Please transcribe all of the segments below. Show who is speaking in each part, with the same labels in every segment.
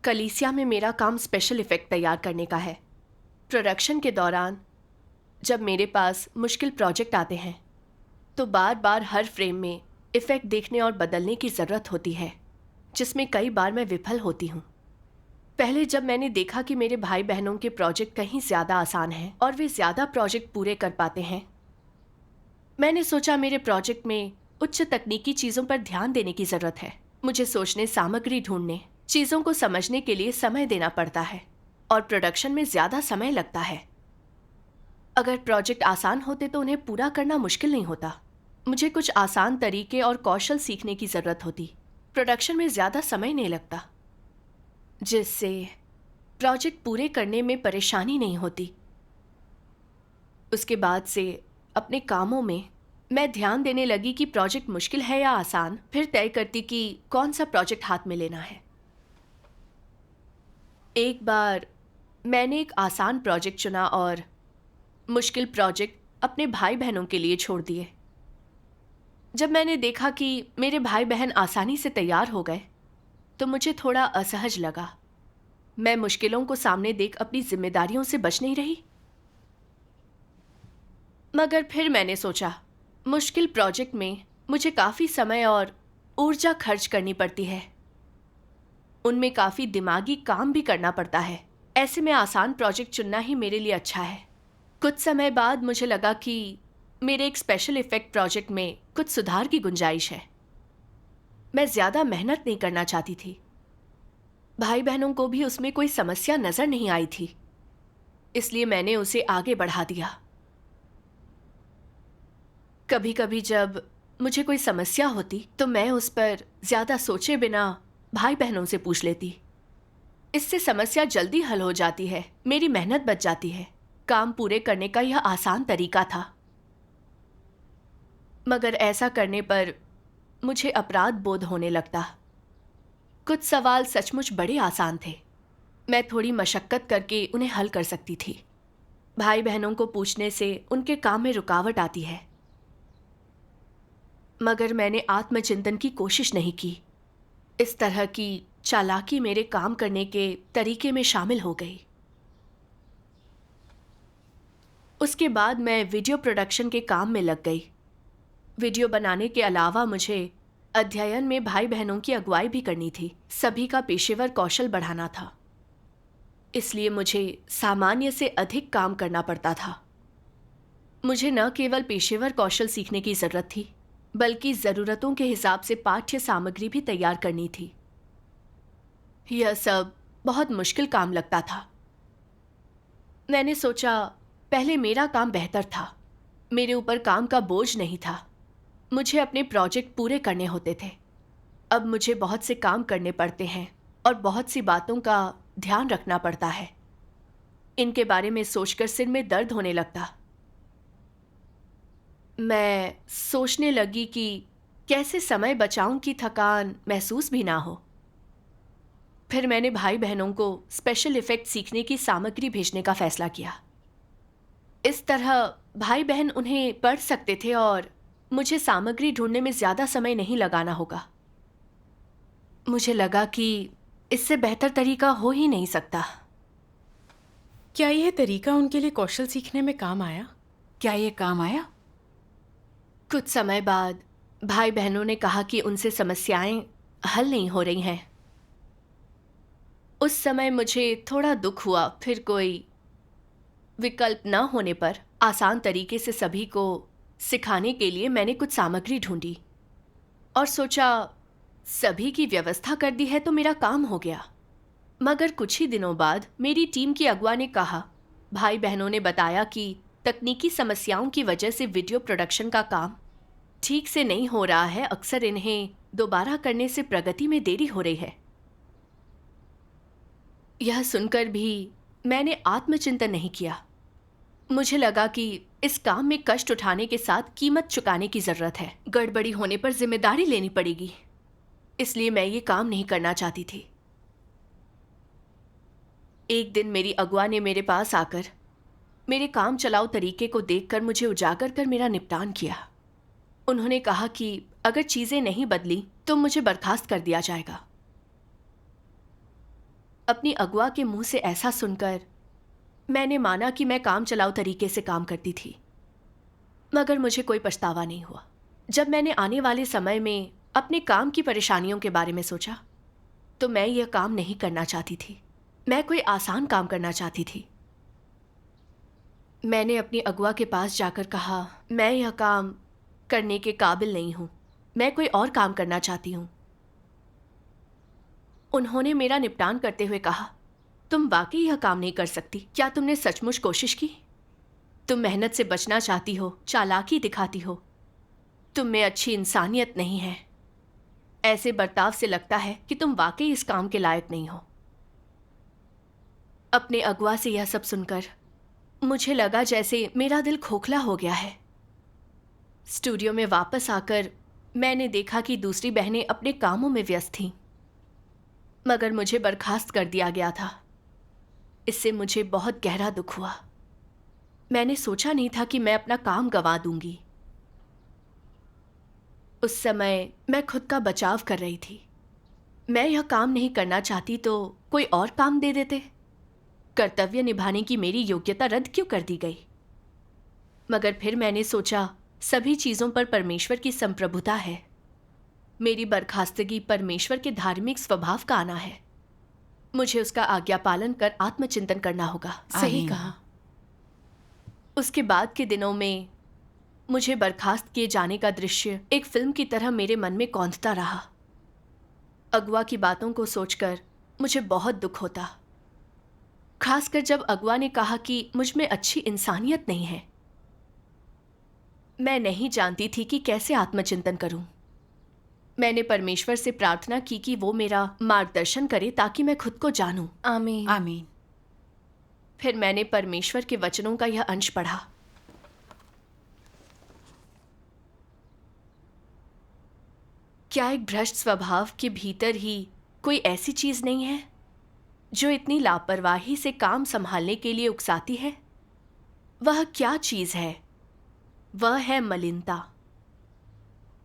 Speaker 1: कलीसिया में मेरा काम स्पेशल इफ़ेक्ट तैयार करने का है। प्रोडक्शन के दौरान जब मेरे पास मुश्किल प्रोजेक्ट आते हैं तो बार बार हर फ्रेम में इफ़ेक्ट देखने और बदलने की ज़रूरत होती है, जिसमें कई बार मैं विफल होती हूँ। पहले जब मैंने देखा कि मेरे भाई बहनों के प्रोजेक्ट कहीं ज़्यादा आसान हैं और वे ज़्यादा प्रोजेक्ट पूरे कर पाते हैं, मैंने सोचा मेरे प्रोजेक्ट में उच्च तकनीकी चीज़ों पर ध्यान देने की ज़रूरत है। मुझे सोचने, सामग्री ढूंढने, चीज़ों को समझने के लिए समय देना पड़ता है और प्रोडक्शन में ज़्यादा समय लगता है। अगर प्रोजेक्ट आसान होते तो उन्हें पूरा करना मुश्किल नहीं होता। मुझे कुछ आसान तरीके और कौशल सीखने की ज़रूरत होती। प्रोडक्शन में ज़्यादा समय नहीं लगता, जिससे प्रोजेक्ट पूरे करने में परेशानी नहीं होती। उसके बाद से अपने कामों में मैं ध्यान देने लगी कि प्रोजेक्ट मुश्किल है या आसान, फिर तय करती कि कौन सा प्रोजेक्ट हाथ में लेना है। एक बार मैंने एक आसान प्रोजेक्ट चुना और मुश्किल प्रोजेक्ट अपने भाई बहनों के लिए छोड़ दिए। जब मैंने देखा कि मेरे भाई बहन आसानी से तैयार हो गए तो मुझे थोड़ा असहज लगा। मैं मुश्किलों को सामने देख अपनी जिम्मेदारियों से बच नहीं रही। मगर फिर मैंने सोचा, मुश्किल प्रोजेक्ट में मुझे काफ़ी समय और ऊर्जा खर्च करनी पड़ती है। उनमें काफ़ी दिमागी काम भी करना पड़ता है। ऐसे में आसान प्रोजेक्ट चुनना ही मेरे लिए अच्छा है। कुछ समय बाद मुझे लगा कि मेरे एक स्पेशल इफ़ेक्ट प्रोजेक्ट में कुछ सुधार की गुंजाइश है। मैं ज़्यादा मेहनत नहीं करना चाहती थी। भाई बहनों को भी उसमें कोई समस्या नज़र नहीं आई थी, इसलिए मैंने उसे आगे बढ़ा दिया। कभी कभी जब मुझे कोई समस्या होती तो मैं उस पर ज़्यादा सोचे बिना भाई बहनों से पूछ लेती। इससे समस्या जल्दी हल हो जाती है, मेरी मेहनत बच जाती है। काम पूरे करने का यह आसान तरीका था। मगर ऐसा करने पर मुझे अपराध बोध होने लगता। कुछ सवाल सचमुच बड़े आसान थे। मैं थोड़ी मशक्कत करके उन्हें हल कर सकती थी। भाई बहनों को पूछने से उनके काम में रुकावट आती है। मगर मैंने आत्मचिंतन की कोशिश नहीं की। इस तरह की चालाकी मेरे काम करने के तरीके में शामिल हो गई। उसके बाद मैं वीडियो प्रोडक्शन के काम में लग गई। वीडियो बनाने के अलावा मुझे अध्ययन में भाई बहनों की अगुवाई भी करनी थी। सभी का पेशेवर कौशल बढ़ाना था, इसलिए मुझे सामान्य से अधिक काम करना पड़ता था। मुझे न केवल पेशेवर कौशल सीखने की ज़रूरत थी, बल्कि ज़रूरतों के हिसाब से पाठ्य सामग्री भी तैयार करनी थी। यह सब बहुत मुश्किल काम लगता था। मैंने सोचा, पहले मेरा काम बेहतर था। मेरे ऊपर काम का बोझ नहीं था। मुझे अपने प्रोजेक्ट पूरे करने होते थे। अब मुझे बहुत से काम करने पड़ते हैं और बहुत सी बातों का ध्यान रखना पड़ता है। इनके बारे में सोचकर सिर में दर्द होने लगता। मैं सोचने लगी कि कैसे समय बचाऊं कि थकान महसूस भी ना हो। फिर मैंने भाई बहनों को स्पेशल इफ़ेक्ट सीखने की सामग्री भेजने का फैसला किया। इस तरह भाई बहन उन्हें पढ़ सकते थे और मुझे सामग्री ढूंढने में ज़्यादा समय नहीं लगाना होगा। मुझे लगा कि इससे बेहतर तरीका हो ही नहीं सकता।
Speaker 2: क्या यह तरीका उनके लिए कौशल सीखने में काम आया?
Speaker 3: क्या ये काम आया?
Speaker 1: कुछ समय बाद भाई बहनों ने कहा कि उनसे समस्याएं हल नहीं हो रही हैं। उस समय मुझे थोड़ा दुख हुआ। फिर कोई विकल्प न होने पर आसान तरीके से सभी को सिखाने के लिए मैंने कुछ सामग्री ढूंढी और सोचा, सभी की व्यवस्था कर दी है तो मेरा काम हो गया। मगर कुछ ही दिनों बाद मेरी टीम की अगुआ ने कहा, भाई बहनों ने बताया कि तकनीकी समस्याओं की वजह से वीडियो प्रोडक्शन का काम ठीक से नहीं हो रहा है। अक्सर इन्हें दोबारा करने से प्रगति में देरी हो रही है। यह सुनकर भी मैंने आत्मचिंतन नहीं किया। मुझे लगा कि इस काम में कष्ट उठाने के साथ कीमत चुकाने की ज़रूरत है। गड़बड़ी होने पर जिम्मेदारी लेनी पड़ेगी, इसलिए मैं ये काम नहीं करना चाहती थी। एक दिन मेरी अगुआ ने मेरे पास आकर मेरे काम चलाऊ तरीके को देखकर मुझे उजागर कर मेरा निपटान किया। उन्होंने कहा कि अगर चीज़ें नहीं बदली तो मुझे बर्खास्त कर दिया जाएगा। अपनी अगुआ के मुंह से ऐसा सुनकर मैंने माना कि मैं काम चलाऊ तरीके से काम करती थी, मगर मुझे कोई पछतावा नहीं हुआ। जब मैंने आने वाले समय में अपने काम की परेशानियों के बारे में सोचा तो मैं यह काम नहीं करना चाहती थी। मैं कोई आसान काम करना चाहती थी। मैंने अपनी अगुआ के पास जाकर कहा, मैं यह काम करने के काबिल नहीं हूं, मैं कोई और काम करना चाहती हूं। उन्होंने मेरा निपटान करते हुए कहा, तुम वाकई यह काम नहीं कर सकती। क्या तुमने सचमुच कोशिश की? तुम मेहनत से बचना चाहती हो, चालाकी दिखाती हो, तुम में अच्छी इंसानियत नहीं है। ऐसे बर्ताव से लगता है कि तुम वाकई इस काम के लायक नहीं हो। अपने अगुआ से यह सब सुनकर मुझे लगा जैसे मेरा दिल खोखला हो गया है। स्टूडियो में वापस आकर मैंने देखा कि दूसरी बहनें अपने कामों में व्यस्त थीं, मगर मुझे बर्खास्त कर दिया गया था। इससे मुझे बहुत गहरा दुख हुआ। मैंने सोचा नहीं था कि मैं अपना काम गंवा दूंगी। उस समय मैं खुद का बचाव कर रही थी। मैं यह काम नहीं करना चाहती तो कोई और काम दे देते। कर्तव्य निभाने की मेरी योग्यता रद्द क्यों कर दी गई? मगर फिर मैंने सोचा, सभी चीज़ों पर परमेश्वर की संप्रभुता है। मेरी बर्खास्तगी परमेश्वर के धार्मिक स्वभाव का आना है। मुझे उसका आज्ञा पालन कर आत्मचिंतन करना होगा।
Speaker 2: सही कहा।
Speaker 1: उसके बाद के दिनों में मुझे बर्खास्त किए जाने का दृश्य एक फिल्म की तरह मेरे मन में कौंधता रहा। अगुआ की बातों को सोचकर मुझे बहुत दुख होता, खासकर जब अगुआ ने कहा कि मुझ में अच्छी इंसानियत नहीं है। मैं नहीं जानती थी कि कैसे आत्मचिंतन करूं। मैंने परमेश्वर से प्रार्थना की कि वो मेरा मार्गदर्शन करे ताकि मैं खुद को जानूं।
Speaker 2: आमीन आमीन।
Speaker 1: फिर मैंने परमेश्वर के वचनों का यह अंश पढ़ा। क्या एक भ्रष्ट स्वभाव के भीतर ही कोई ऐसी चीज नहीं है जो इतनी लापरवाही से काम संभालने के लिए उकसाती है? वह क्या चीज है? वह है मलिनता।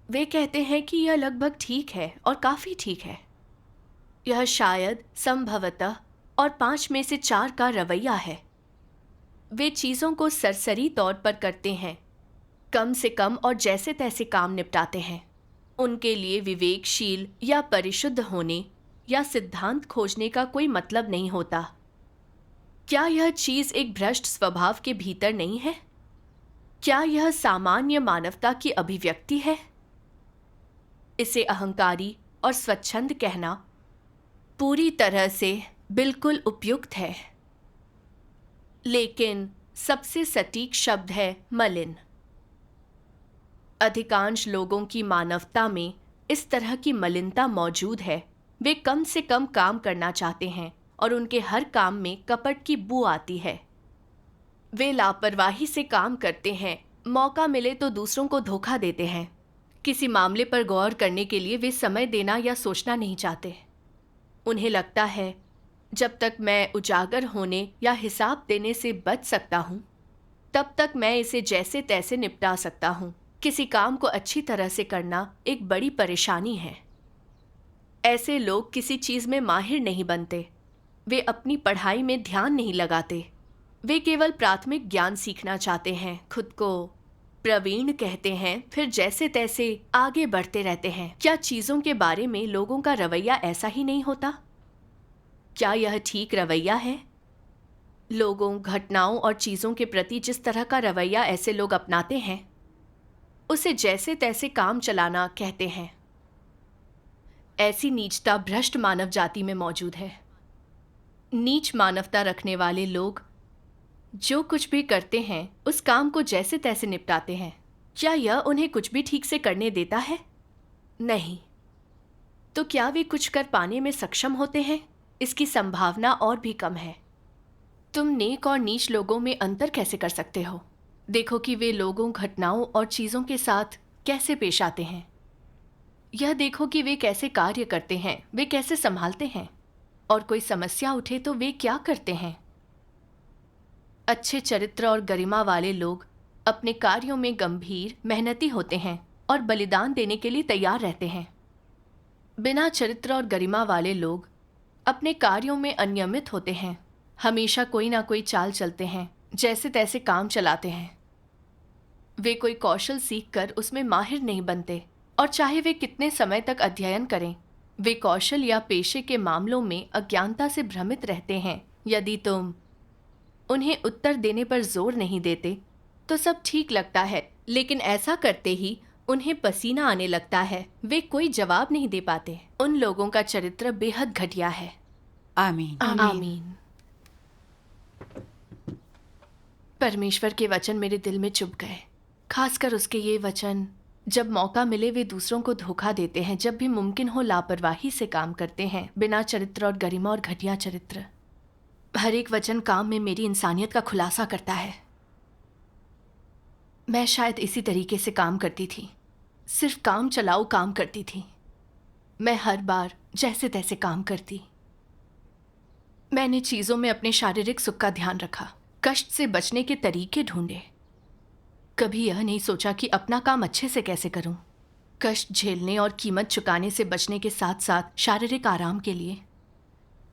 Speaker 1: वे कहते हैं कि यह लगभग ठीक है और काफी ठीक है। यह शायद संभवतः और 5 में से 4 का रवैया है। वे चीजों को सरसरी तौर पर करते हैं, कम से कम और जैसे तैसे काम निपटाते हैं। उनके लिए विवेकशील या परिशुद्ध होने या सिद्धांत खोजने का कोई मतलब नहीं होता। क्या यह चीज एक भ्रष्ट स्वभाव के भीतर नहीं है? क्या यह सामान्य मानवता की अभिव्यक्ति है? इसे अहंकारी और स्वच्छंद कहना पूरी तरह से बिल्कुल उपयुक्त है, लेकिन सबसे सटीक शब्द है मलिन। अधिकांश लोगों की मानवता में इस तरह की मलिनता मौजूद है। वे कम से कम काम करना चाहते हैं और उनके हर काम में कपट की बू आती है। वे लापरवाही से काम करते हैं, मौका मिले तो दूसरों को धोखा देते हैं। किसी मामले पर गौर करने के लिए वे समय देना या सोचना नहीं चाहते। उन्हें लगता है जब तक मैं उजागर होने या हिसाब देने से बच सकता हूँ, तब तक मैं इसे जैसे तैसे निपटा सकता हूँ। किसी काम को अच्छी तरह से करना एक बड़ी परेशानी है। ऐसे लोग किसी चीज़ में माहिर नहीं बनते। वे अपनी पढ़ाई में ध्यान नहीं लगाते। वे केवल प्राथमिक ज्ञान सीखना चाहते हैं, खुद को प्रवीण कहते हैं, फिर जैसे तैसे आगे बढ़ते रहते हैं। क्या चीज़ों के बारे में लोगों का रवैया ऐसा ही नहीं होता? क्या यह ठीक रवैया है? लोगों, घटनाओं और चीज़ों के प्रति जिस तरह का रवैया ऐसे लोग अपनाते हैं, उसे जैसे तैसे काम चलाना कहते हैं। ऐसी नीचता भ्रष्ट मानव जाति में मौजूद है। नीच मानवता रखने वाले लोग जो कुछ भी करते हैं उस काम को जैसे तैसे निपटाते हैं। क्या यह उन्हें कुछ भी ठीक से करने देता है? नहीं। तो क्या वे कुछ कर पाने में सक्षम होते हैं? इसकी संभावना और भी कम है। तुम नेक और नीच लोगों में अंतर कैसे कर सकते हो? देखो कि वे लोगों, घटनाओं और चीज़ों के साथ कैसे पेश आते हैं। यह देखो कि वे कैसे कार्य करते हैं, वे कैसे संभालते हैं, और कोई समस्या उठे तो वे क्या करते हैं। अच्छे चरित्र और गरिमा वाले लोग अपने कार्यों में गंभीर, मेहनती होते हैं और बलिदान देने के लिए तैयार रहते हैं। बिना चरित्र और गरिमा वाले लोग अपने कार्यों में अनियमित होते हैं, हमेशा कोई ना कोई चाल चलते हैं, जैसे तैसे काम चलाते हैं। वे कोई कौशल सीखकर उसमें माहिर नहीं बनते, और चाहे वे कितने समय तक अध्ययन करें, वे कौशल या पेशे के मामलों में अज्ञानता से भ्रमित रहते हैं। यदि तुम उन्हें उत्तर देने पर जोर नहीं देते तो सब ठीक लगता है, लेकिन ऐसा करते ही उन्हें पसीना आने लगता है। वे कोई जवाब नहीं दे पाते। उन लोगों का चरित्र बेहद घटिया है।
Speaker 3: आमीन।
Speaker 1: आमीन। परमेश्वर के वचन मेरे दिल में चुभ गए, खासकर उसके ये वचन, जब मौका मिले वे दूसरों को धोखा देते हैं, जब भी मुमकिन हो लापरवाही से काम करते हैं, बिना चरित्र और गरिमा और घटिया चरित्र। हर एक वचन काम में मेरी इंसानियत का खुलासा करता है। मैं शायद इसी तरीके से काम करती थी, सिर्फ काम चलाऊ काम करती थी। मैं हर बार जैसे तैसे काम करती। मैंने चीज़ों में अपने शारीरिक सुख का ध्यान रखा, कष्ट से बचने के तरीके ढूंढे। कभी यह नहीं सोचा कि अपना काम अच्छे से कैसे करूं। कष्ट झेलने और कीमत चुकाने से बचने के साथ साथ शारीरिक आराम के लिए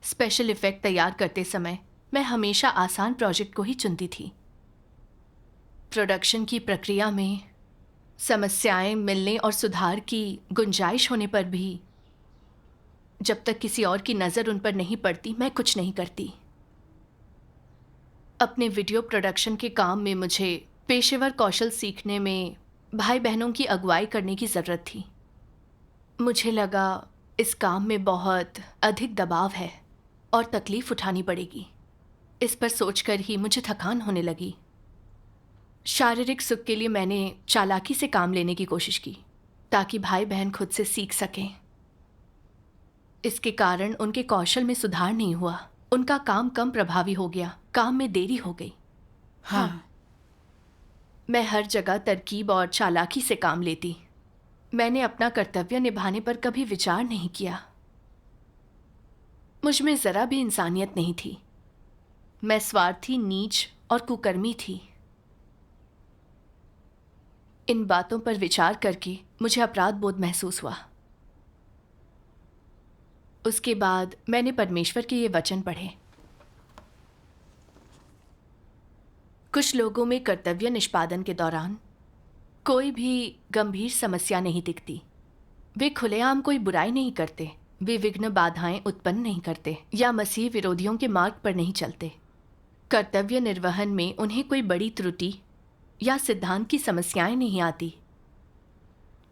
Speaker 1: स्पेशल इफेक्ट तैयार करते समय मैं हमेशा आसान प्रोजेक्ट को ही चुनती थी। प्रोडक्शन की प्रक्रिया में समस्याएं मिलने और सुधार की गुंजाइश होने पर भी जब तक किसी और की नज़र उन पर नहीं पड़ती, मैं कुछ नहीं करती। अपने वीडियो प्रोडक्शन के काम में मुझे पेशेवर कौशल सीखने में भाई बहनों की अगुवाई करने की ज़रूरत थी। मुझे लगा इस काम में बहुत अधिक दबाव है और तकलीफ़ उठानी पड़ेगी। इस पर सोचकर ही मुझे थकान होने लगी। शारीरिक सुख के लिए मैंने चालाकी से काम लेने की कोशिश की ताकि भाई बहन खुद से सीख सकें। इसके कारण उनके कौशल में सुधार नहीं हुआ, उनका काम कम प्रभावी हो गया, काम में देरी हो गई।
Speaker 3: हाँ।
Speaker 1: मैं हर जगह तरकीब और चालाकी से काम लेती। मैंने अपना कर्तव्य निभाने पर कभी विचार नहीं किया। मुझ में ज़रा भी इंसानियत नहीं थी। मैं स्वार्थी, नीच और कुकर्मी थी। इन बातों पर विचार करके मुझे अपराध बोध महसूस हुआ। उसके बाद मैंने परमेश्वर के ये वचन पढ़े। कुछ लोगों में कर्तव्य निष्पादन के दौरान कोई भी गंभीर समस्या नहीं दिखती। वे खुलेआम कोई बुराई नहीं करते, वे विघ्न बाधाएं उत्पन्न नहीं करते या मसीह विरोधियों के मार्ग पर नहीं चलते। कर्तव्य निर्वहन में उन्हें कोई बड़ी त्रुटि या सिद्धांत की समस्याएं नहीं आती।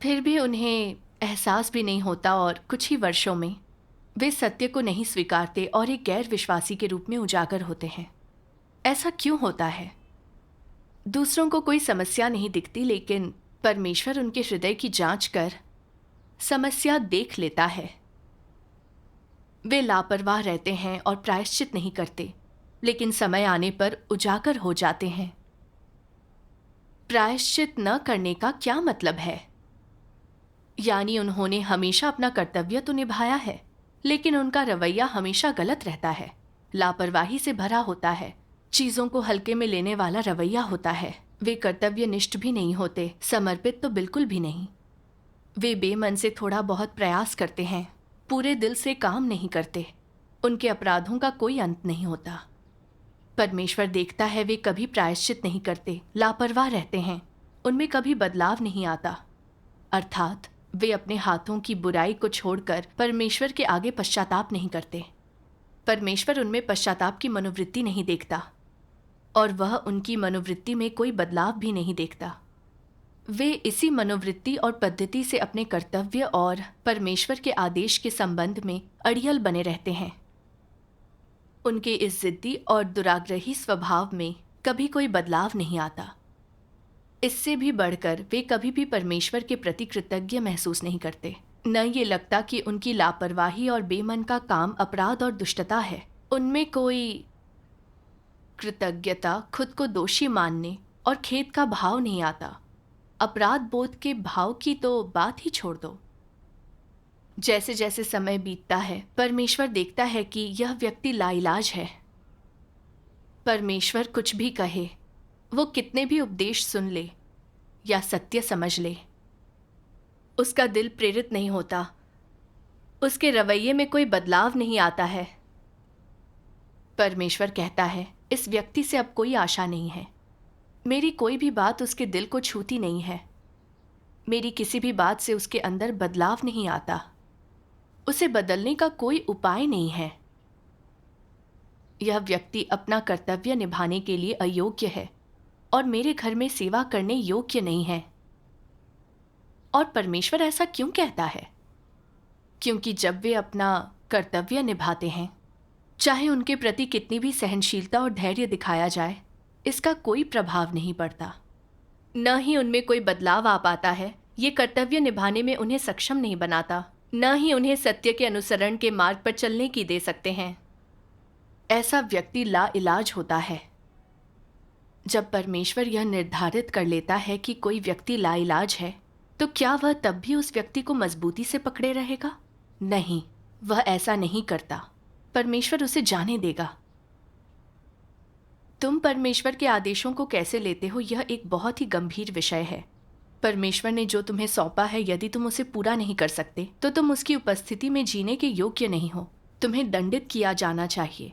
Speaker 1: फिर भी उन्हें एहसास भी नहीं होता और कुछ ही वर्षों में वे सत्य को नहीं स्वीकारते और एक गैर विश्वासी के रूप में उजागर होते हैं। ऐसा क्यों होता है? दूसरों को कोई समस्या नहीं दिखती, लेकिन परमेश्वर उनके हृदय की जांच कर समस्या देख लेता है। वे लापरवाह रहते हैं और प्रायश्चित नहीं करते, लेकिन समय आने पर उजागर हो जाते हैं। प्रायश्चित न करने का क्या मतलब है? यानी उन्होंने हमेशा अपना कर्तव्य तो निभाया है, लेकिन उनका रवैया हमेशा गलत रहता है, लापरवाही से भरा होता है, चीज़ों को हल्के में लेने वाला रवैया होता है। वे कर्तव्यनिष्ठ भी नहीं होते, समर्पित तो बिल्कुल भी नहीं। वे बेमन से थोड़ा बहुत प्रयास करते हैं, पूरे दिल से काम नहीं करते। उनके अपराधों का कोई अंत नहीं होता। परमेश्वर देखता है वे कभी प्रायश्चित नहीं करते, लापरवाह रहते हैं, उनमें कभी बदलाव नहीं आता। अर्थात वे अपने हाथों की बुराई को छोड़कर परमेश्वर के आगे पश्चाताप नहीं करते। परमेश्वर उनमें पश्चाताप की मनोवृत्ति नहीं देखता और वह उनकी मनोवृत्ति में कोई बदलाव भी नहीं देखता। वे इसी मनोवृत्ति और पद्धति से अपने कर्तव्य और परमेश्वर के आदेश के संबंध में अड़ियल बने रहते हैं। उनके इस जिद्दी और दुराग्रही स्वभाव में कभी कोई बदलाव नहीं आता। इससे भी बढ़कर वे कभी भी परमेश्वर के प्रति कृतज्ञ महसूस नहीं करते। न ये लगता कि उनकी लापरवाही और बेमन का काम अपराध और दुष्टता है। उनमें कोई कृतज्ञता, खुद को दोषी मानने और खेद का भाव नहीं आता। अपराध बोध के भाव की तो बात ही छोड़ दो। जैसे जैसे समय बीतता है, परमेश्वर देखता है कि यह व्यक्ति लाइलाज है। परमेश्वर कुछ भी कहे, वो कितने भी उपदेश सुन ले या सत्य समझ ले, उसका दिल प्रेरित नहीं होता उसके रवैये में कोई बदलाव नहीं आता है। परमेश्वर कहता है, इस व्यक्ति से अब कोई आशा नहीं है। मेरी कोई भी बात उसके दिल को छूती नहीं है। मेरी किसी भी बात से उसके अंदर बदलाव नहीं आता। उसे बदलने का कोई उपाय नहीं है। यह व्यक्ति अपना कर्तव्य निभाने के लिए अयोग्य है और मेरे घर में सेवा करने योग्य नहीं है। और परमेश्वर ऐसा क्यों कहता है? क्योंकि जब वे अपना कर्तव्य निभाते हैं, चाहे उनके प्रति कितनी भी सहनशीलता और धैर्य दिखाया जाए, इसका कोई प्रभाव नहीं पड़ता। न ही उनमें कोई बदलाव आ पाता है। ये कर्तव्य निभाने में उन्हें सक्षम नहीं बनाता, न ही उन्हें सत्य के अनुसरण के मार्ग पर चलने की दे सकते हैं। ऐसा व्यक्ति लाइलाज होता है। जब परमेश्वर यह निर्धारित कर लेता है कि कोई व्यक्ति लाइलाज है, तो क्या वह तब भी उस व्यक्ति को मजबूती से पकड़े रहेगा? नहीं, वह ऐसा नहीं करता। परमेश्वर उसे जाने देगा। तुम परमेश्वर के आदेशों को कैसे लेते हो, यह एक बहुत ही गंभीर विषय है। परमेश्वर ने जो तुम्हें सौंपा है, यदि तुम उसे पूरा नहीं कर सकते, तो तुम उसकी उपस्थिति में जीने के योग्य नहीं हो। तुम्हें दंडित किया जाना चाहिए।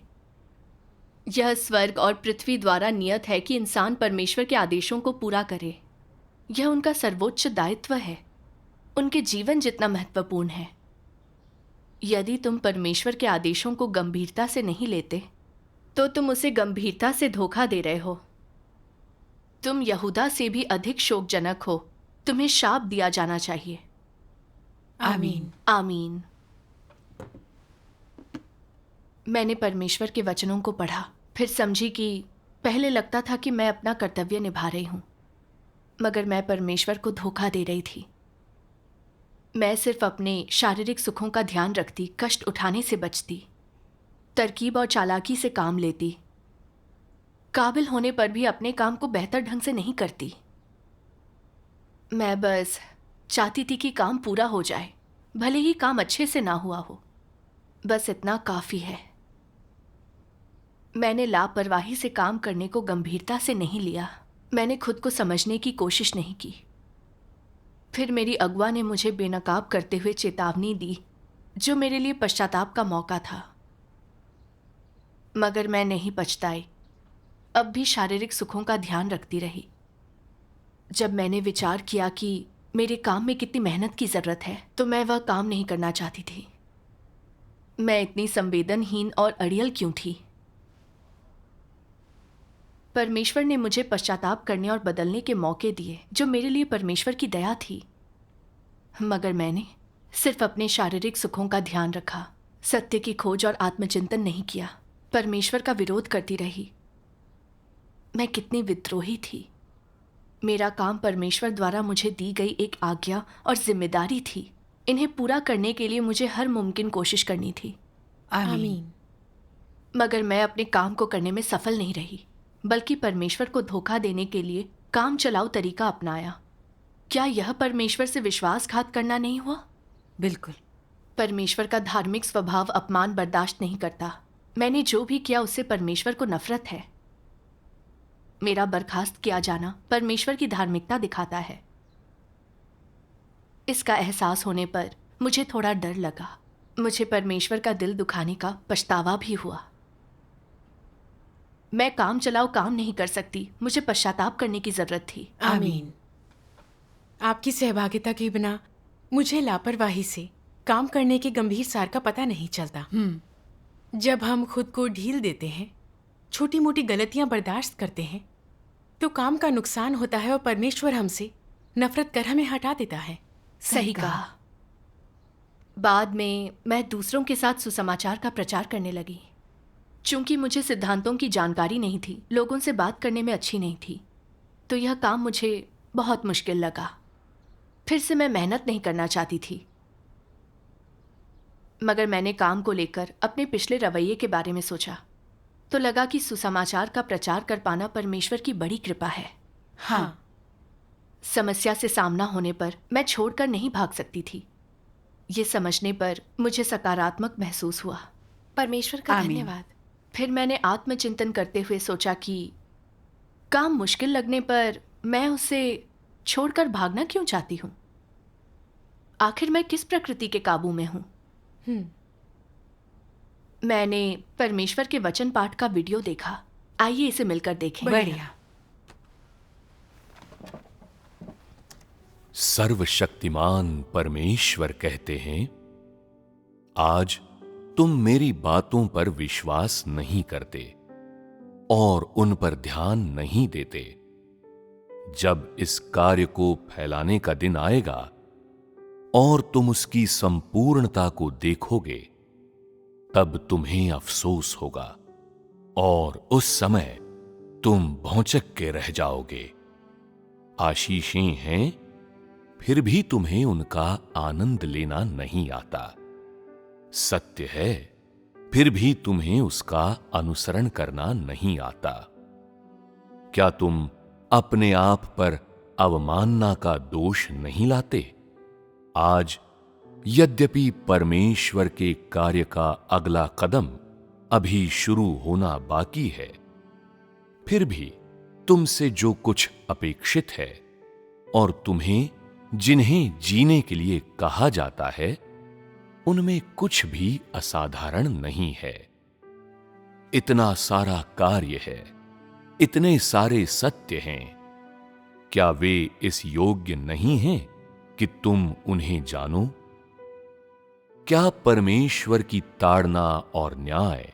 Speaker 1: यह स्वर्ग और पृथ्वी द्वारा नियत है कि इंसान परमेश्वर के आदेशों को पूरा करे। यह उनका सर्वोच्च दायित्व है, उनके जीवन जितना महत्वपूर्ण है। यदि तुम परमेश्वर के आदेशों को गंभीरता से नहीं लेते, तो तुम उसे गंभीरता से धोखा दे रहे हो। तुम यहूदा से भी अधिक शोकजनक हो। तुम्हें शाप दिया जाना चाहिए।
Speaker 3: आमीन।
Speaker 1: आमीन। मैंने परमेश्वर के वचनों को पढ़ा, फिर समझी कि पहले लगता था कि मैं अपना कर्तव्य निभा रही हूँ, मगर मैं परमेश्वर को धोखा दे रही थी। मैं सिर्फ अपने शारीरिक सुखों का ध्यान रखती, कष्ट उठाने से बचती, तरकीब और चालाकी से काम लेती, काबिल होने पर भी अपने काम को बेहतर ढंग से नहीं करती। मैं बस चाहती थी कि काम पूरा हो जाए, भले ही काम अच्छे से ना हुआ हो। बस इतना काफ़ी है। मैंने लापरवाही से काम करने को गंभीरता से नहीं लिया। मैंने खुद को समझने की कोशिश नहीं की। फिर मेरी अगुआ ने मुझे बेनकाब करते हुए चेतावनी दी, जो मेरे लिए पश्चाताप का मौका था। मगर मैं नहीं पछताई, अब भी शारीरिक सुखों का ध्यान रखती रही। जब मैंने विचार किया कि मेरे काम में कितनी मेहनत की ज़रूरत है, तो मैं वह काम नहीं करना चाहती थी। मैं इतनी संवेदनहीन और अड़ियल क्यों थी? परमेश्वर ने मुझे पश्चाताप करने और बदलने के मौके दिए, जो मेरे लिए परमेश्वर की दया थी। मगर मैंने सिर्फ अपने शारीरिक सुखों का ध्यान रखा, सत्य की खोज और आत्मचिंतन नहीं किया। परमेश्वर का विरोध करती रही। मैं कितनी विद्रोही थी। मेरा काम परमेश्वर द्वारा मुझे दी गई एक आज्ञा और जिम्मेदारी थी। इन्हें पूरा करने के लिए मुझे हर मुमकिन कोशिश करनी थी।
Speaker 3: आमीन।
Speaker 1: मगर मैं अपने काम को करने में सफल नहीं रही, बल्कि परमेश्वर को धोखा देने के लिए काम चलाऊ तरीका अपनाया। क्या यह परमेश्वर से विश्वासघात करना नहीं हुआ?
Speaker 3: बिल्कुल।
Speaker 1: परमेश्वर का धार्मिक स्वभाव अपमान बर्दाश्त नहीं करता। मैंने जो भी किया उससे परमेश्वर को नफरत है। मेरा बर्खास्त किया जाना परमेश्वर की धार्मिकता दिखाता है। इसका एहसास होने पर मुझे थोड़ा डर लगा। मुझे परमेश्वर का दिल दुखाने का पछतावा भी हुआ। मैं काम चलाओ काम नहीं कर सकती। मुझे पश्चाताप करने की जरूरत थी।
Speaker 2: आमीन। आपकी सहभागिता के बिना मुझे लापरवाही से काम करने के गंभीर सार का पता नहीं चलता। जब हम खुद को ढील देते हैं, छोटी मोटी गलतियां बर्दाश्त करते हैं, तो काम का नुकसान होता है और परमेश्वर हमसे नफरत कर हमें हटा देता है।
Speaker 1: सही कहा। बाद में मैं दूसरों के साथ सुसमाचार का प्रचार करने लगी। चूंकि मुझे सिद्धांतों की जानकारी नहीं थी, लोगों से बात करने में अच्छी नहीं थी, तो यह काम मुझे बहुत मुश्किल लगा। फिर से मैं मेहनत नहीं करना चाहती थी। मगर मैंने काम को लेकर अपने पिछले रवैये के बारे में सोचा, तो लगा कि सुसमाचार का प्रचार कर पाना परमेश्वर की बड़ी कृपा है।
Speaker 3: हाँ।
Speaker 1: समस्या से सामना होने पर मैं छोड़कर नहीं भाग सकती थी। ये समझने पर मुझे सकारात्मक महसूस हुआ। परमेश्वर का
Speaker 3: आमीन।
Speaker 1: धन्यवाद। फिर मैंने आत्मचिंतन करते हुए सोचा कि काम मुश्किल लगने पर मैं उसे छोड़कर भागना क्यों चाहती हूँ? आखिर मैं किस प्रकृति के काबू में हूँ? मैंने परमेश्वर के वचन पाठ का वीडियो देखा। आइए इसे मिलकर देखें।
Speaker 3: बढ़िया।
Speaker 4: सर्वशक्तिमान परमेश्वर कहते हैं, आज तुम मेरी बातों पर विश्वास नहीं करते और उन पर ध्यान नहीं देते। जब इस कार्य को फैलाने का दिन आएगा और तुम उसकी संपूर्णता को देखोगे, तब तुम्हें अफसोस होगा और उस समय तुम भौंचक के रह जाओगे। आशीषें हैं, फिर भी तुम्हें उनका आनंद लेना नहीं आता। सत्य है, फिर भी तुम्हें उसका अनुसरण करना नहीं आता। क्या तुम अपने आप पर अवमानना का दोष नहीं लाते? आज यद्यपि परमेश्वर के कार्य का अगला कदम अभी शुरू होना बाकी है, फिर भी तुमसे जो कुछ अपेक्षित है और तुम्हें जिन्हें जीने के लिए कहा जाता है, उनमें कुछ भी असाधारण नहीं है। इतना सारा कार्य है, इतने सारे सत्य हैं, क्या वे इस योग्य नहीं हैं कि तुम उन्हें जानो? क्या परमेश्वर की ताड़ना और न्याय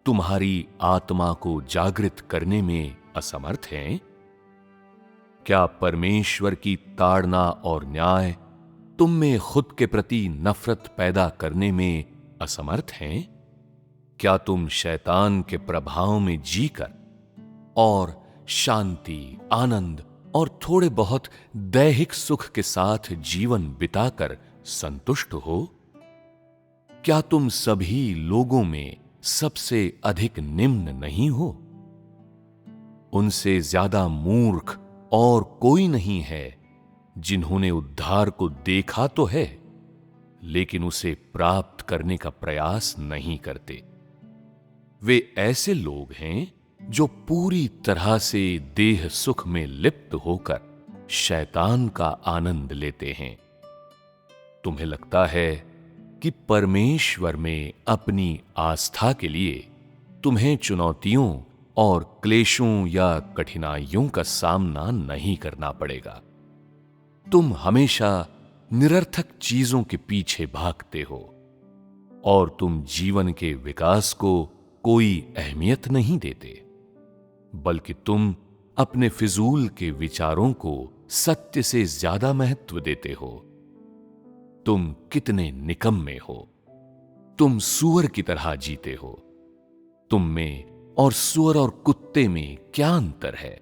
Speaker 4: तुम्हारी आत्मा को जागृत करने में असमर्थ हैं? क्या परमेश्वर की ताड़ना और न्याय तुम में खुद के प्रति नफरत पैदा करने में असमर्थ हैं? क्या तुम शैतान के प्रभाव में जीकर और शांति, आनंद और थोड़े बहुत दैहिक सुख के साथ जीवन बिताकर संतुष्ट हो? क्या तुम सभी लोगों में सबसे अधिक निम्न नहीं हो? उनसे ज्यादा मूर्ख और कोई नहीं है, जिन्होंने उद्धार को देखा तो है, लेकिन उसे प्राप्त करने का प्रयास नहीं करते। वे ऐसे लोग हैं जो पूरी तरह से देह सुख में लिप्त होकर शैतान का आनंद लेते हैं। तुम्हें लगता है कि परमेश्वर में अपनी आस्था के लिए तुम्हें चुनौतियों और क्लेशों या कठिनाइयों का सामना नहीं करना पड़ेगा। तुम हमेशा निरर्थक चीजों के पीछे भागते हो और तुम जीवन के विकास को कोई अहमियत नहीं देते, बल्कि तुम अपने फिजूल के विचारों को सत्य से ज्यादा महत्व देते हो। तुम कितने निकम्मे हो! तुम सूअर की तरह जीते हो। तुम में और सूअर और कुत्ते में क्या अंतर है?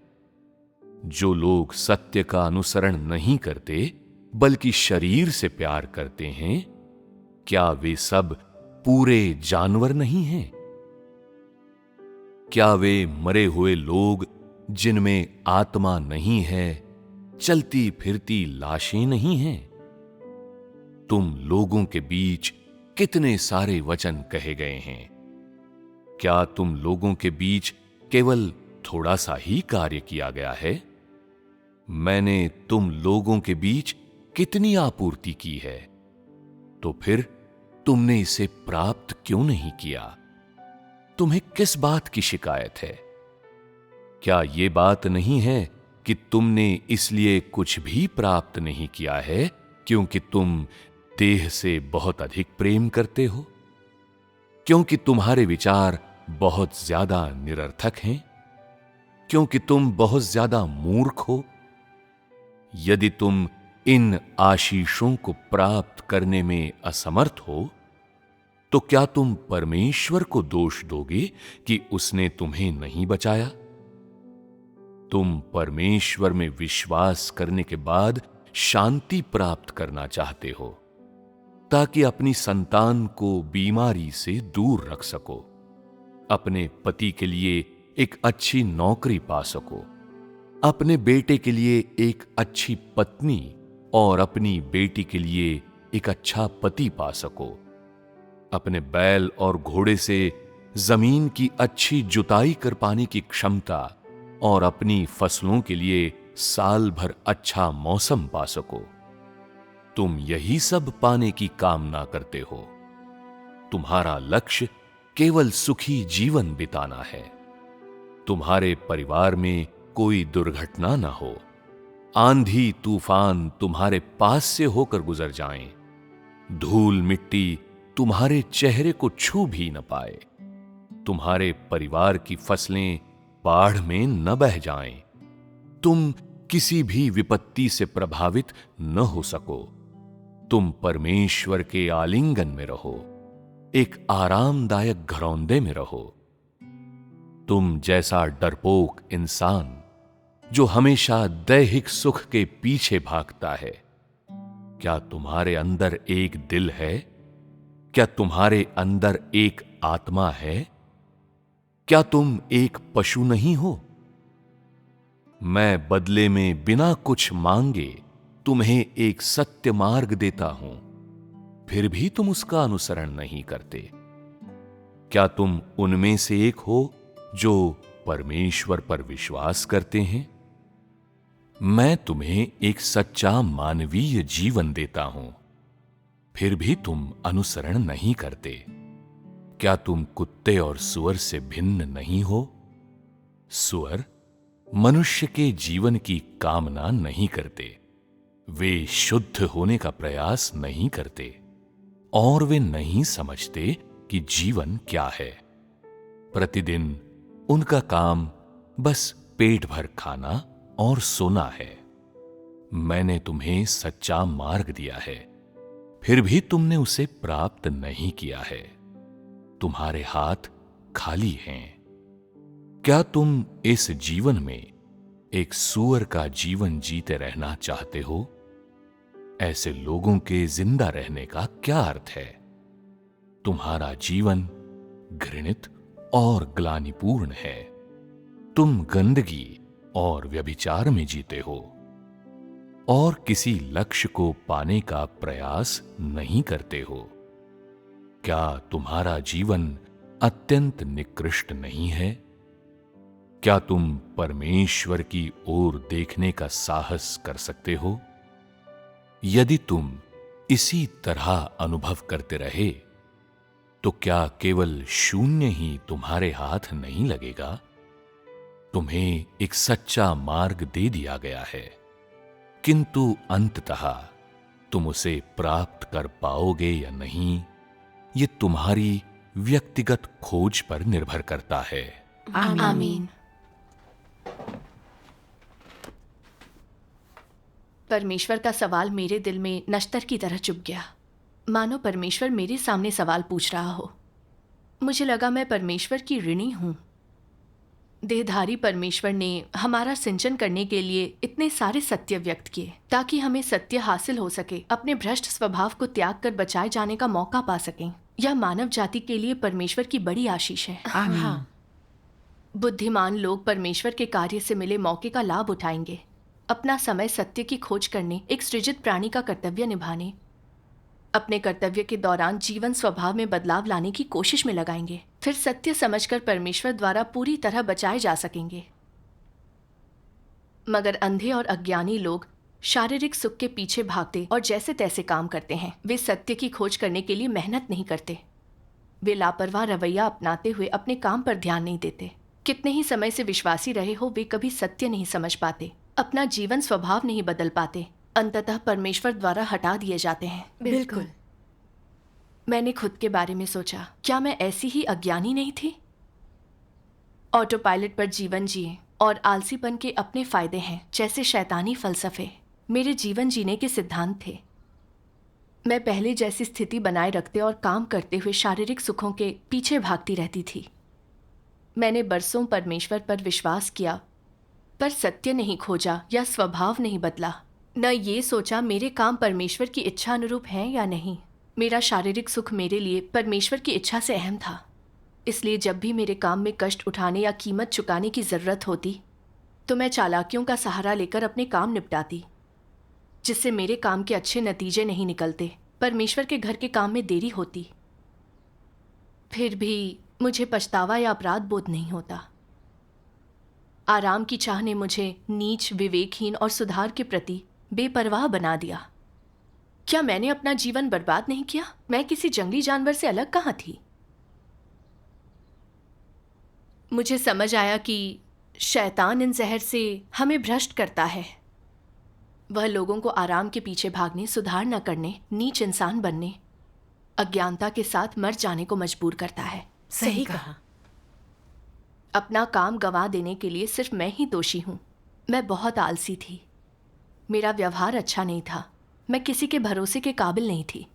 Speaker 4: जो लोग सत्य का अनुसरण नहीं करते बल्कि शरीर से प्यार करते हैं, क्या वे सब पूरे जानवर नहीं हैं? क्या वे मरे हुए लोग जिनमें आत्मा नहीं है, चलती फिरती लाशें नहीं हैं? तुम लोगों के बीच कितने सारे वचन कहे गए हैं। क्या तुम लोगों के बीच केवल थोड़ा सा ही कार्य किया गया है? मैंने तुम लोगों के बीच कितनी आपूर्ति की है, तो फिर तुमने इसे प्राप्त क्यों नहीं किया? तुम्हें किस बात की शिकायत है? क्या यह बात नहीं है कि तुमने इसलिए कुछ भी प्राप्त नहीं किया है क्योंकि तुम देह से बहुत अधिक प्रेम करते हो? क्योंकि तुम्हारे विचार बहुत ज्यादा निरर्थक हैं? क्योंकि तुम बहुत ज्यादा मूर्ख हो? यदि तुम इन आशीषों को प्राप्त करने में असमर्थ हो, तो क्या तुम परमेश्वर को दोष दोगे कि उसने तुम्हें नहीं बचाया? तुम परमेश्वर में विश्वास करने के बाद शांति प्राप्त करना चाहते हो, ताकि अपनी संतान को बीमारी से दूर रख सको, अपने पति के लिए एक अच्छी नौकरी पा सको, अपने बेटे के लिए एक अच्छी पत्नी और अपनी बेटी के लिए एक अच्छा पति पा सको, अपने बैल और घोड़े से जमीन की अच्छी जुताई कर पाने की क्षमता और अपनी फसलों के लिए साल भर अच्छा मौसम पा सको। तुम यही सब पाने की कामना करते हो, तुम्हारा लक्ष्य केवल सुखी जीवन बिताना है। तुम्हारे परिवार में कोई दुर्घटना न हो, आंधी तूफान तुम्हारे पास से होकर गुजर जाएं, धूल मिट्टी तुम्हारे चेहरे को छू भी न पाए, तुम्हारे परिवार की फसलें बाढ़ में न बह जाएं, तुम किसी भी विपत्ति से प्रभावित न हो सको, तुम परमेश्वर के आलिंगन में रहो, एक आरामदायक घरौंदे में रहो। तुम जैसा डरपोक इंसान जो हमेशा दैहिक सुख के पीछे भागता है, क्या तुम्हारे अंदर एक दिल है? क्या तुम्हारे अंदर एक आत्मा है? क्या तुम एक पशु नहीं हो? मैं बदले में बिना कुछ मांगे तुम्हें एक सत्य मार्ग देता हूं, फिर भी तुम उसका अनुसरण नहीं करते। क्या तुम उनमें से एक हो जो परमेश्वर पर विश्वास करते हैं? मैं तुम्हें एक सच्चा मानवीय जीवन देता हूं, फिर भी तुम अनुसरण नहीं करते। क्या तुम कुत्ते और सुअर से भिन्न नहीं हो? सुअर मनुष्य के जीवन की कामना नहीं करते, वे शुद्ध होने का प्रयास नहीं करते और वे नहीं समझते कि जीवन क्या है। प्रतिदिन उनका काम बस पेट भर खाना और सोना है। मैंने तुम्हें सच्चा मार्ग दिया है, फिर भी तुमने उसे प्राप्त नहीं किया है। तुम्हारे हाथ खाली हैं। क्या तुम इस जीवन में एक सूअर का जीवन जीते रहना चाहते हो? ऐसे लोगों के जिंदा रहने का क्या अर्थ है? तुम्हारा जीवन घृणित और ग्लानिपूर्ण है। तुम गंदगी और व्यभिचार में जीते हो और किसी लक्ष्य को पाने का प्रयास नहीं करते हो। क्या तुम्हारा जीवन अत्यंत निकृष्ट नहीं है? क्या तुम परमेश्वर की ओर देखने का साहस कर सकते हो? यदि तुम इसी तरह अनुभव करते रहे तो क्या केवल शून्य ही तुम्हारे हाथ नहीं लगेगा? तुम्हें एक सच्चा मार्ग दे दिया गया है, किंतु अंततः तुम उसे प्राप्त कर पाओगे या नहीं, ये तुम्हारी व्यक्तिगत खोज पर निर्भर करता है।
Speaker 1: आमीन। परमेश्वर का सवाल मेरे दिल में नश्तर की तरह चुभ गया, मानो परमेश्वर मेरे सामने सवाल पूछ रहा हो। मुझे लगा मैं परमेश्वर की ऋणी हूं। देहधारी परमेश्वर ने हमारा सिंचन करने के लिए इतने सारे सत्य व्यक्त किए ताकि हमें सत्य हासिल हो सके, अपने भ्रष्ट स्वभाव को त्याग कर बचाए जाने का मौका पा सकें। यह मानव जाति के लिए परमेश्वर की बड़ी आशीष है।
Speaker 2: हाँ,
Speaker 1: बुद्धिमान लोग परमेश्वर के कार्य से मिले मौके का लाभ उठाएंगे, अपना समय सत्य की खोज करने, एक सृजित प्राणी का कर्तव्य निभाने, अपने कर्तव्य के दौरान जीवन स्वभाव में बदलाव लाने की कोशिश में लगाएंगे, फिर सत्य समझकर परमेश्वर द्वारा पूरी तरह बचाए जा सकेंगे। मगर अंधे और अज्ञानी लोग शारीरिक सुख के पीछे भागते और जैसे तैसे काम करते हैं। वे सत्य की खोज करने के लिए मेहनत नहीं करते। वे लापरवाह रवैया अपनाते हुए अपने काम पर ध्यान नहीं देते। कितने ही समय से विश्वासी रहे हो, वे कभी सत्य नहीं समझ पाते, अपना जीवन स्वभाव नहीं बदल पाते, अंततः परमेश्वर द्वारा हटा दिए जाते हैं।
Speaker 2: बिल्कुल।
Speaker 1: मैंने खुद के बारे में सोचा, क्या मैं ऐसी ही अज्ञानी नहीं थी? ऑटो पायलट पर जीवन जिए और आलसीपन के अपने फायदे हैं, जैसे शैतानी फलसफे मेरे जीवन जीने के सिद्धांत थे। मैं पहले जैसी स्थिति बनाए रखते और काम करते हुए शारीरिक सुखों के पीछे भागती रहती थी। मैंने बरसों परमेश्वर पर विश्वास किया, पर सत्य नहीं खोजा या स्वभाव नहीं बदला। न ये सोचा मेरे काम परमेश्वर की इच्छा अनुरूप हैं या नहीं। मेरा शारीरिक सुख मेरे लिए परमेश्वर की इच्छा से अहम था, इसलिए जब भी मेरे काम में कष्ट उठाने या कीमत चुकाने की ज़रूरत होती तो मैं चालाकियों का सहारा लेकर अपने काम निपटाती, जिससे मेरे काम के अच्छे नतीजे नहीं निकलते, परमेश्वर के घर के काम में देरी होती। फिर भी मुझे पछतावा या अपराध बोध नहीं होता। आराम की चाह ने मुझे नीच, विवेकहीन और सुधार के प्रति बेपरवाह बना दिया। क्या मैंने अपना जीवन बर्बाद नहीं किया? मैं किसी जंगली जानवर से अलग कहाँ थी? मुझे समझ आया कि शैतान इन जहर से हमें भ्रष्ट करता है। वह लोगों को आराम के पीछे भागने, सुधार न करने, नीच इंसान बनने, अज्ञानता के साथ मर जाने को मजबूर करता है।
Speaker 3: सही कहा।
Speaker 1: अपना काम गंवा देने के लिए सिर्फ मैं ही दोषी हूँ। मैं बहुत आलसी थी। मेरा व्यवहार अच्छा नहीं था। मैं किसी के भरोसे के काबिल नहीं थी,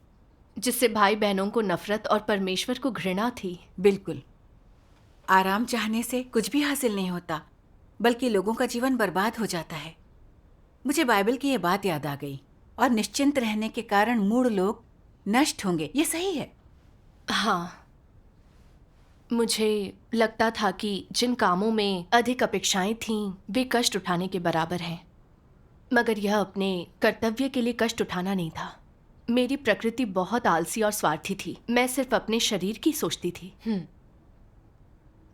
Speaker 1: जिससे भाई बहनों को नफरत और परमेश्वर को घृणा थी।
Speaker 3: बिल्कुल। आराम चाहने से कुछ भी हासिल नहीं होता, बल्कि लोगों का जीवन बर्बाद हो जाता है। मुझे बाइबल की ये बात याद आ गई, और निश्चिंत रहने के कारण मूढ़ लोग नष्ट होंगे। ये सही है।
Speaker 1: हाँ, मुझे लगता था कि जिन कामों में अधिक अपेक्षाएं थीं वे कष्ट उठाने के बराबर हैं, मगर यह अपने कर्तव्य के लिए कष्ट उठाना नहीं था। मेरी प्रकृति बहुत आलसी और स्वार्थी थी। मैं सिर्फ अपने शरीर की सोचती थी।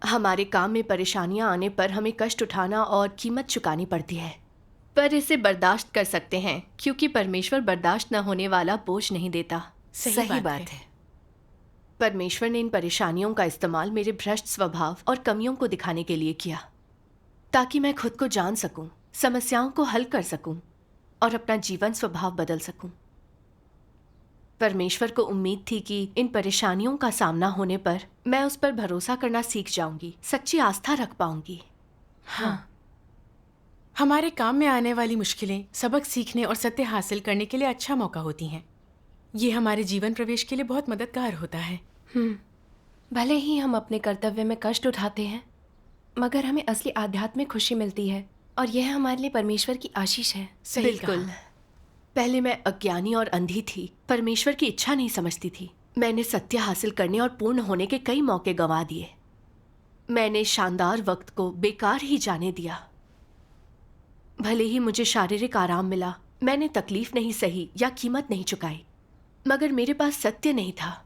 Speaker 1: हमारे काम में परेशानियां आने पर हमें कष्ट उठाना और कीमत चुकानी पड़ती है, पर इसे बर्दाश्त कर सकते हैं क्योंकि परमेश्वर बर्दाश्त न होने वाला बोझ नहीं देता।
Speaker 3: सही बात है।
Speaker 1: परमेश्वर ने इन परेशानियों का इस्तेमाल मेरे भ्रष्ट स्वभाव और कमियों को दिखाने के लिए किया, ताकि मैं खुद को जान सकूं, समस्याओं को हल कर सकूं और अपना जीवन स्वभाव बदल सकूं। परमेश्वर को उम्मीद थी कि इन परेशानियों का सामना होने पर मैं उस पर भरोसा करना सीख जाऊंगी, सच्ची आस्था रख पाऊंगी।
Speaker 2: हाँ, हमारे काम में आने वाली मुश्किलें सबक सीखने और सत्य हासिल करने के लिए अच्छा मौका होती हैं। ये हमारे जीवन प्रवेश के लिए बहुत मददगार होता है।
Speaker 5: भले ही हम अपने कर्तव्य में कष्ट उठाते हैं, मगर हमें असली आध्यात्मिक खुशी मिलती है, और यह हमारे लिए परमेश्वर की आशीष है।
Speaker 2: सही
Speaker 1: बिल्कुल।
Speaker 2: कहा।
Speaker 1: पहले मैं अज्ञानी और अंधी थी, परमेश्वर की इच्छा नहीं समझती थी। मैंने सत्य हासिल करने और पूर्ण होने के कई मौके गंवा दिए। मैंने शानदार वक्त को बेकार ही जाने दिया। भले ही मुझे शारीरिक आराम मिला, मैंने तकलीफ नहीं सही या कीमत नहीं चुकाई, मगर मेरे पास सत्य नहीं था।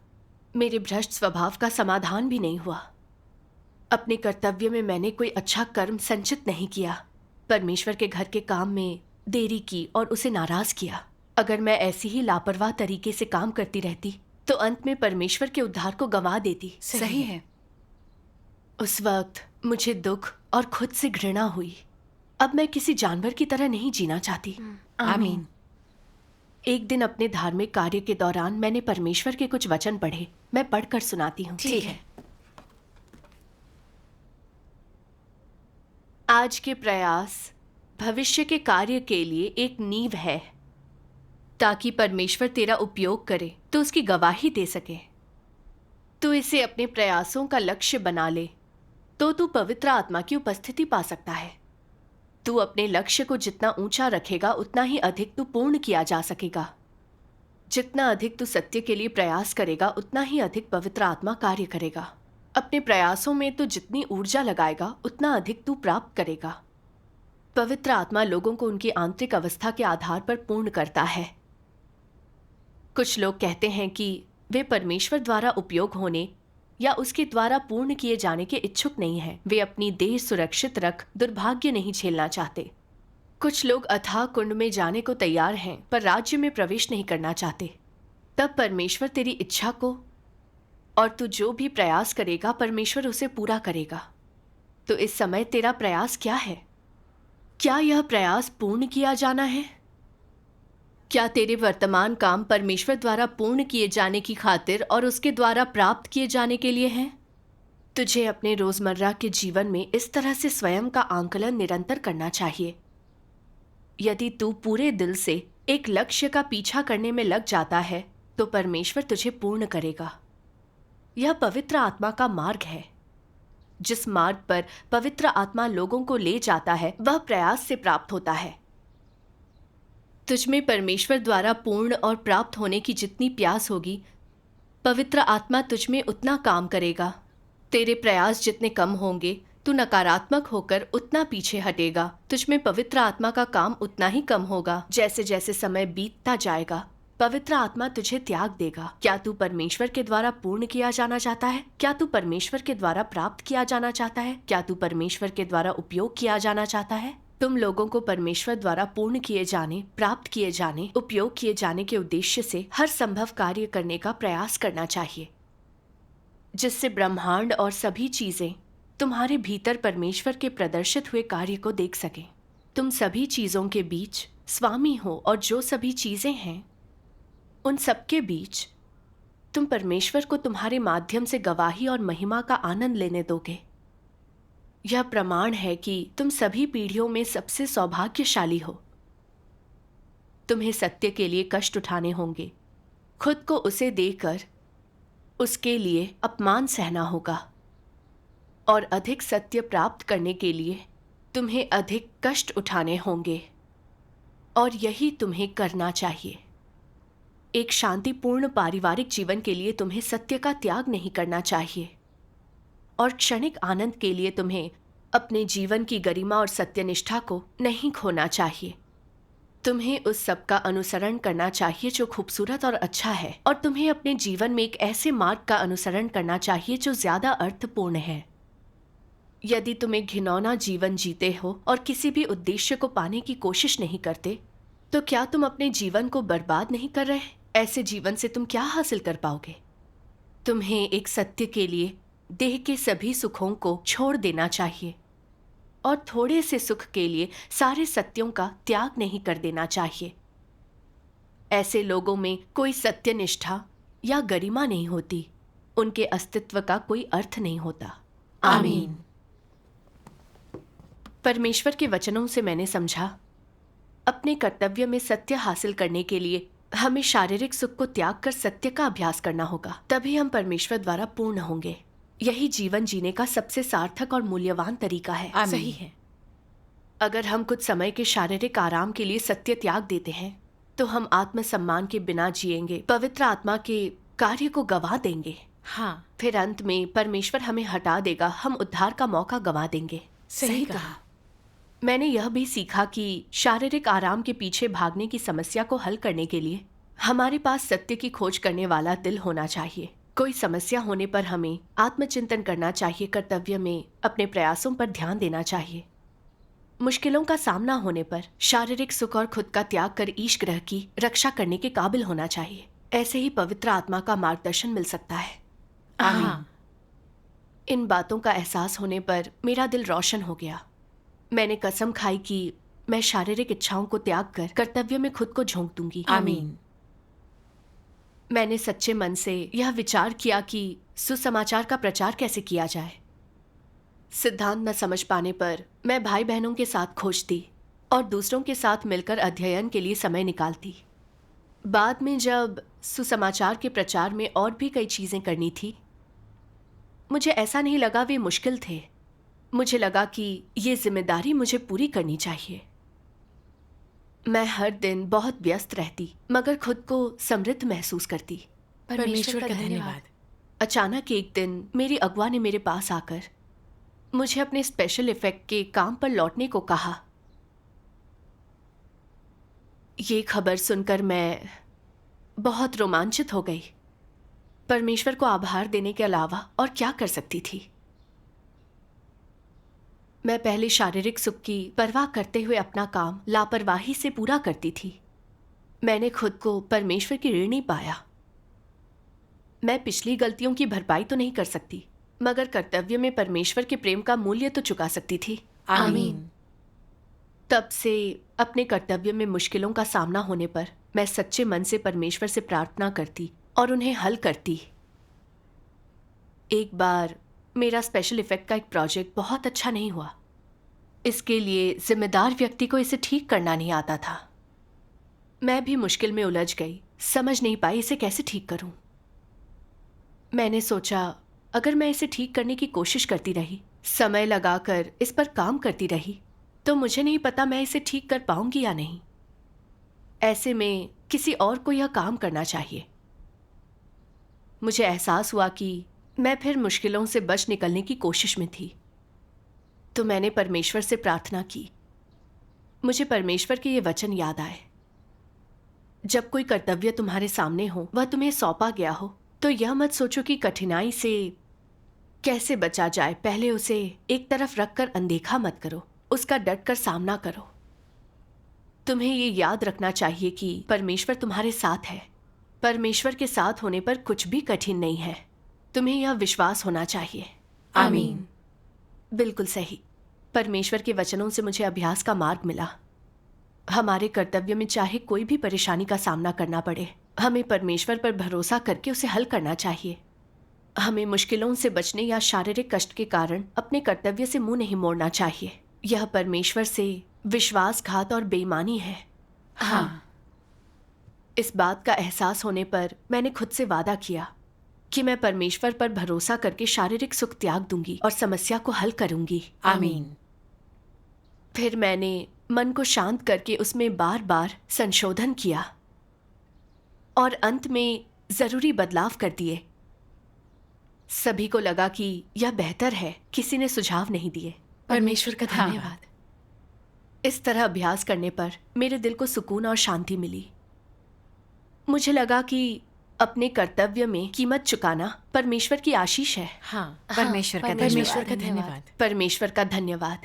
Speaker 1: मेरे भ्रष्ट स्वभाव का समाधान भी नहीं हुआ। अपने कर्तव्य में मैंने कोई अच्छा कर्म संचित नहीं किया। परमेश्वर के घर के काम में देरी की और उसे नाराज किया। अगर मैं ऐसी ही लापरवाह तरीके से काम करती रहती तो अंत में परमेश्वर के उद्धार को गंवा देती।
Speaker 3: सही है।
Speaker 1: उस वक्त मुझे दुख और खुद से घृणा हुई। अब मैं किसी जानवर की तरह नहीं जीना चाहती।
Speaker 3: आमीन।
Speaker 1: एक दिन अपने धार्मिक कार्य के दौरान मैंने परमेश्वर के कुछ वचन पढ़े। मैं पढ़कर सुनाती हूँ।
Speaker 3: ठीक है।
Speaker 1: आज के प्रयास भविष्य के कार्य के लिए एक नींव है, ताकि परमेश्वर तेरा उपयोग करे तो उसकी गवाही दे सके। तू इसे अपने प्रयासों का लक्ष्य बना ले तो तू पवित्र आत्मा की उपस्थिति पा सकता है। तू अपने लक्ष्य को जितना ऊंचा रखेगा उतना ही अधिक तू पूर्ण किया जा सकेगा। जितना अधिक तू सत्य के लिए प्रयास करेगा उतना ही अधिक पवित्र आत्मा कार्य करेगा। अपने प्रयासों में तू जितनी ऊर्जा लगाएगा उतना अधिक तू प्राप्त करेगा। पवित्र आत्मा लोगों को उनकी आंतरिक अवस्था के आधार पर पूर्ण करता है। कुछ लोग कहते हैं कि वे परमेश्वर द्वारा उपयोग होने या उसके द्वारा पूर्ण किए जाने के इच्छुक नहीं हैं। वे अपनी देह सुरक्षित रख दुर्भाग्य नहीं झेलना चाहते। कुछ लोग अथाह कुंड में जाने को तैयार हैं पर राज्य में प्रवेश नहीं करना चाहते। तब परमेश्वर तेरी इच्छा को और तू जो भी प्रयास करेगा परमेश्वर उसे पूरा करेगा। तो इस समय तेरा प्रयास क्या है? क्या यह प्रयास पूर्ण किया जाना है? क्या तेरे वर्तमान काम परमेश्वर द्वारा पूर्ण किए जाने की खातिर और उसके द्वारा प्राप्त किए जाने के लिए हैं? तुझे अपने रोजमर्रा के जीवन में इस तरह से स्वयं का आंकलन निरंतर करना चाहिए। यदि तू पूरे दिल से एक लक्ष्य का पीछा करने में लग जाता है तो परमेश्वर तुझे पूर्ण करेगा। यह पवित्र आत्मा का मार्ग है। जिस मार्ग पर पवित्र आत्मा लोगों को ले जाता है वह प्रयास से प्राप्त होता है। तुझमें परमेश्वर द्वारा पूर्ण और प्राप्त होने की जितनी प्यास होगी, पवित्र आत्मा तुझमें उतना काम करेगा। तेरे प्रयास जितने कम होंगे, तू नकारात्मक होकर उतना पीछे हटेगा। तुझमें पवित्र आत्मा का काम उतना ही कम होगा। जैसे जैसे समय बीतता जाएगा, पवित्र आत्मा तुझे त्याग देगा। क्या तू परमेश्वर के द्वारा पूर्ण किया जाना चाहता है? क्या तू परमेश्वर के द्वारा प्राप्त किया जाना चाहता है? क्या तू परमेश्वर के द्वारा उपयोग किया जाना चाहता है? तुम लोगों को परमेश्वर द्वारा पूर्ण किए जाने, प्राप्त किए जाने, उपयोग किए जाने के उद्देश्य से हर संभव कार्य करने का प्रयास करना चाहिए, जिससे ब्रह्मांड और सभी चीजें तुम्हारे भीतर परमेश्वर के प्रदर्शित हुए कार्य को देख सकें। तुम सभी चीजों के बीच स्वामी हो और जो सभी चीजें हैं उन सबके बीच तुम परमेश्वर को तुम्हारे माध्यम से गवाही और महिमा का आनंद लेने दोगे। यह प्रमाण है कि तुम सभी पीढ़ियों में सबसे सौभाग्यशाली हो। तुम्हें सत्य के लिए कष्ट उठाने होंगे, खुद को उसे देकर उसके लिए अपमान सहना होगा, और अधिक सत्य प्राप्त करने के लिए तुम्हें अधिक कष्ट उठाने होंगे, और यही तुम्हें करना चाहिए। एक शांतिपूर्ण पारिवारिक जीवन के लिए तुम्हें सत्य का त्याग नहीं करना चाहिए, और क्षणिक आनंद के लिए तुम्हें अपने जीवन की गरिमा और सत्यनिष्ठा को नहीं खोना चाहिए। तुम्हें उस सब का अनुसरण करना चाहिए जो खूबसूरत और अच्छा है, और तुम्हें अपने जीवन में एक ऐसे मार्ग का अनुसरण करना चाहिए जो ज्यादा अर्थपूर्ण है। यदि तुम एक घिनौना जीवन जीते हो और किसी भी उद्देश्य को पाने की कोशिश नहीं करते, तो क्या तुम अपने जीवन को बर्बाद नहीं कर रहे? ऐसे जीवन से तुम क्या हासिल कर पाओगे? तुम्हें एक सत्य के लिए देह के सभी सुखों को छोड़ देना चाहिए, और थोड़े से सुख के लिए सारे सत्यों का त्याग नहीं कर देना चाहिए। ऐसे लोगों में कोई सत्यनिष्ठा या गरिमा नहीं होती, उनके अस्तित्व का कोई अर्थ नहीं होता। आमीन। परमेश्वर के वचनों से मैंने समझा, अपने कर्तव्य में सत्य हासिल करने के लिए हमें शारीरिक सुख को त्याग कर सत्य का अभ्यास करना होगा, तभी हम परमेश्वर द्वारा पूर्ण होंगे। यही जीवन जीने का सबसे सार्थक और मूल्यवान तरीका है।
Speaker 2: सही है।
Speaker 1: अगर हम कुछ समय के शारीरिक आराम के लिए सत्य त्याग देते हैं, तो हम आत्मसम्मान के बिना जिएंगे, पवित्र आत्मा के कार्य को गवा देंगे।
Speaker 2: हाँ,
Speaker 1: फिर अंत में परमेश्वर हमें हटा देगा, हम उद्धार का मौका गवा देंगे।
Speaker 2: सही कहा।
Speaker 1: मैंने यह भी सीखा कि शारीरिक आराम के पीछे भागने की समस्या को हल करने के लिए हमारे पास सत्य की खोज करने वाला दिल होना चाहिए। कोई समस्या होने पर हमें आत्मचिंतन करना चाहिए, कर्तव्य में अपने प्रयासों पर ध्यान देना चाहिए। मुश्किलों का सामना होने पर शारीरिक सुख और खुद का त्याग कर ईश ग्रह की रक्षा करने के काबिल होना चाहिए। ऐसे ही पवित्र आत्मा का मार्गदर्शन मिल सकता है।
Speaker 2: आमीन।
Speaker 1: इन बातों का एहसास होने पर मेरा दिल रोशन हो गया। मैंने कसम खाई कि मैं शारीरिक इच्छाओं को त्याग कर कर्तव्य में खुद को झोंक दूंगी।
Speaker 2: आमीन।
Speaker 1: मैंने सच्चे मन से यह विचार किया कि सुसमाचार का प्रचार कैसे किया जाए। सिद्धांत न समझ पाने पर मैं भाई बहनों के साथ खोजती और दूसरों के साथ मिलकर अध्ययन के लिए समय निकालती। बाद में जब सुसमाचार के प्रचार में और भी कई चीजें करनी थी, मुझे ऐसा नहीं लगा वे मुश्किल थे। मुझे लगा कि ये जिम्मेदारी मुझे पूरी करनी चाहिए। मैं हर दिन बहुत व्यस्त रहती, मगर खुद को समृद्ध महसूस करती।
Speaker 2: परमेश्वर का धन्यवाद।
Speaker 1: अचानक एक दिन मेरी अगुआ ने मेरे पास आकर मुझे अपने स्पेशल इफेक्ट के काम पर लौटने को कहा। ये खबर सुनकर मैं बहुत रोमांचित हो गई। परमेश्वर को आभार देने के अलावा और क्या कर सकती थी। मैं पहले शारीरिक सुख की परवाह करते हुए अपना काम लापरवाही से पूरा करती थी। मैंने खुद को परमेश्वर की ऋणी पाया। मैं पिछली गलतियों की भरपाई तो नहीं कर सकती, मगर कर्तव्य में परमेश्वर के प्रेम का मूल्य तो चुका सकती थी।
Speaker 2: आमीन।
Speaker 1: तब से अपने कर्तव्य में मुश्किलों का सामना होने पर मैं सच्चे मन से परमेश्वर से प्रार्थना करती और उन्हें हल करती। एक बार मेरा स्पेशल इफेक्ट का एक प्रोजेक्ट बहुत अच्छा नहीं हुआ। इसके लिए जिम्मेदार व्यक्ति को इसे ठीक करना नहीं आता था। मैं भी मुश्किल में उलझ गई, समझ नहीं पाई इसे कैसे ठीक करूं। मैंने सोचा, अगर मैं इसे ठीक करने की कोशिश करती रही, समय लगाकर इस पर काम करती रही, तो मुझे नहीं पता मैं इसे ठीक कर पाऊंगी या नहीं। ऐसे में किसी और को यह काम करना चाहिए। मुझे एहसास हुआ कि मैं फिर मुश्किलों से बच निकलने की कोशिश में थी। तो मैंने परमेश्वर से प्रार्थना की। मुझे परमेश्वर के ये वचन याद आए, जब कोई कर्तव्य तुम्हारे सामने हो, वह तुम्हें सौंपा गया हो, तो यह मत सोचो कि कठिनाई से कैसे बचा जाए। पहले उसे एक तरफ रखकर अनदेखा मत करो। उसका डटकर सामना करो। तुम्हें ये याद रखना चाहिए कि परमेश्वर तुम्हारे साथ है। परमेश्वर के साथ होने पर कुछ भी कठिन नहीं है। तुम्हें यह विश्वास होना चाहिए।
Speaker 2: आमीन।
Speaker 1: बिल्कुल सही। परमेश्वर के वचनों से मुझे अभ्यास का मार्ग मिला। हमारे कर्तव्य में चाहे कोई भी परेशानी का सामना करना पड़े, हमें परमेश्वर पर भरोसा करके उसे हल करना चाहिए। हमें मुश्किलों से बचने या शारीरिक कष्ट के कारण अपने कर्तव्य से मुंह नहीं मोड़ना चाहिए। यह परमेश्वर से विश्वासघात और बेईमानी है।
Speaker 3: हाँ।
Speaker 1: इस बात का एहसास होने पर मैंने खुद से वादा किया कि मैं परमेश्वर पर भरोसा करके शारीरिक सुख त्याग दूंगी और समस्या को हल करूंगी।
Speaker 3: आमीन।
Speaker 1: फिर मैंने मन को शांत करके उसमें बार बार संशोधन किया और अंत में जरूरी बदलाव कर दिए। सभी को लगा कि यह बेहतर है। किसी ने सुझाव नहीं दिए।
Speaker 5: परमेश्वर का
Speaker 3: हाँ।
Speaker 5: धन्यवाद।
Speaker 1: इस तरह अभ्यास करने पर मेरे दिल को सुकून और शांति मिली। मुझे लगा कि अपने कर्तव्य में कीमत चुकाना परमेश्वर की आशीष है।
Speaker 2: हाँ,
Speaker 3: परमेश्वर का
Speaker 5: परमेश्वर
Speaker 3: धन्यवाद।
Speaker 2: का धन्यवाद।
Speaker 1: परमेश्वर का धन्यवाद।